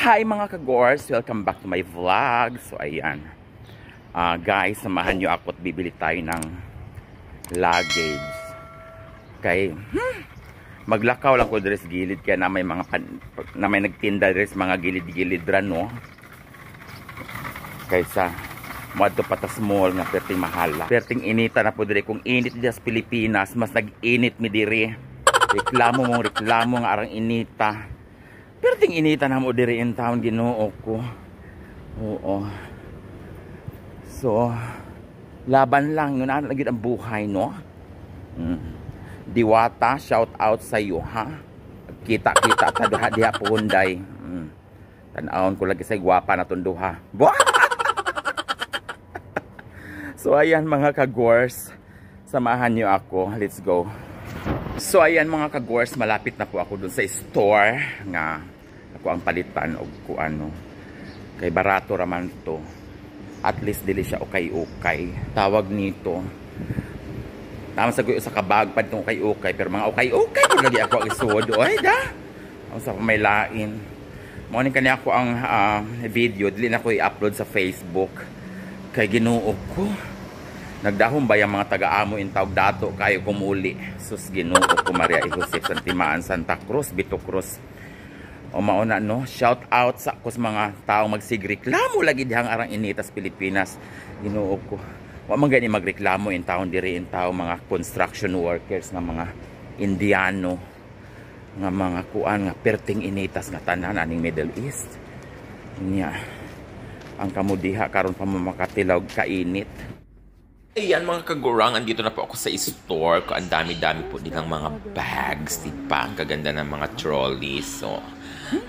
Hi mga kagors! Welcome back to my vlog. So ayan, guys, samahan nyo ako at bibili tayo ng luggage. Kay maglakaw lang ko dres gilid kaya na may mga na may nagtinda dres mga gilid-gilid ra no. Kaysa madto patas mall nga perting mahala. Perting inita na po dire kung init diya sa Pilipinas, mas nag-init mi dire. Reklamo nga arang inita. Perting inita na mo diri in town Ginoo ko. Oo. So, laban lang yun lagi ang buhay no. Diwata, shout out sa iyo ha. Kita-kita ta diha po Hyundai. Tan-awon ko lagi say gwapa na tong duha. So ayan mga kagors, samahan niyo ako. Let's go. So ayan mga kagors, malapit na po ako dun sa store nga ako ang palitan og kuano. Kay barato raman to. At least dili siya ukay-ukay. Tawag nito. Tama sa guyo sa kabag pad tong ukay-ukay pero mga ukay-ukay pud lagi ako isuod. Oy da. Ang sa may lain. Mo ni kani ako ang video dili na ko i-upload sa Facebook. Kay Ginoo ko. Nagdahom ba yung mga taga-amo in tawag dato kayo kumuli. Sus Ginoo ko Maria Josep Santimaan Santa Cruz, Bito Cruz. O mauna no, shout out sa kus mga taong magsigreklamo lagi dihang arang initas Pilipinas. Ginoo ko. Wa man gani magreklamo in taon diri in tao mga construction workers nga mga Indiano nga mga kuan nga perting initas nga tanan aning Middle East. Nya ang kamudiha karon pa mamakatilaw kainit. Ayan mga kagurang, andito na po ako sa store ko. Ang dami-dami po nilang mga bags, diba? Ang kaganda ng mga trolleys. So,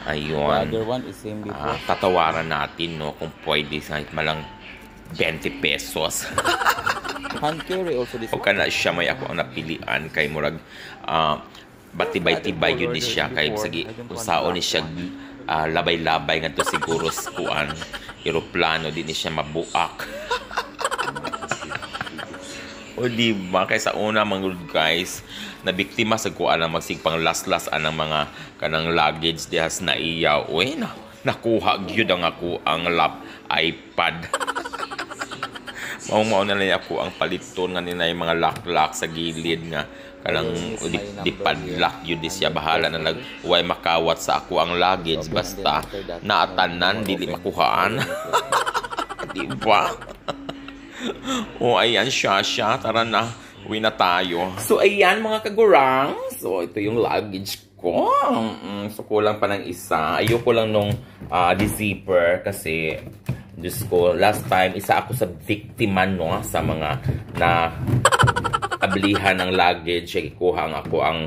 ayun. Tatawaran natin, no? Kung pwede, kahit malang 20 pesos. Hand carry also this. O ka na siya, may ako ang napilian. Kay murag, batibay-tibay yun ni siya. Kay sagi, usao ni siya, labay-labay nga to siguro sa kuan. Aeroplano, di ni siya mabuak. O diba, kaysa una mga guys, na biktima sa kuha ng magsigpang las-las anang mga kanang luggage dihas na iya. Uy, nakuha gyud ang ako ang iPad. Mao na lang ako ang paliton nga nila yung mga lock-lock sa gilid nga kanang di padlock yun di siya bahala na way makawat sa ako ang luggage basta naatanan dili makuhaan. Diba? O ayan siya, tara na, uwi na tayo. So ayan mga kagurang, so ito yung luggage ko. So kulang pa ng isa. Ayoko lang nung zipper kasi Diyos ko, last time isa ako sa biktima no, sa mga na ablihan ng luggage. Ikuha nga ako ang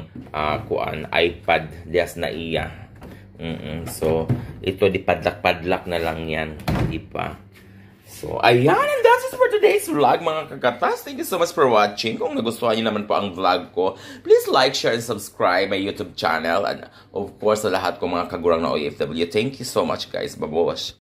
kuan iPad dias na iya. So ito di padlak-padlak na lang yan, di ba? So, ayan, and that's it for today's vlog, mga kagatas. Thank you so much for watching. Kung nagustuhan niyo naman po ang vlog ko, please like, share, and subscribe my YouTube channel. And, of course, sa lahat ko mga kagurang na OFW. Thank you so much, guys. Babush!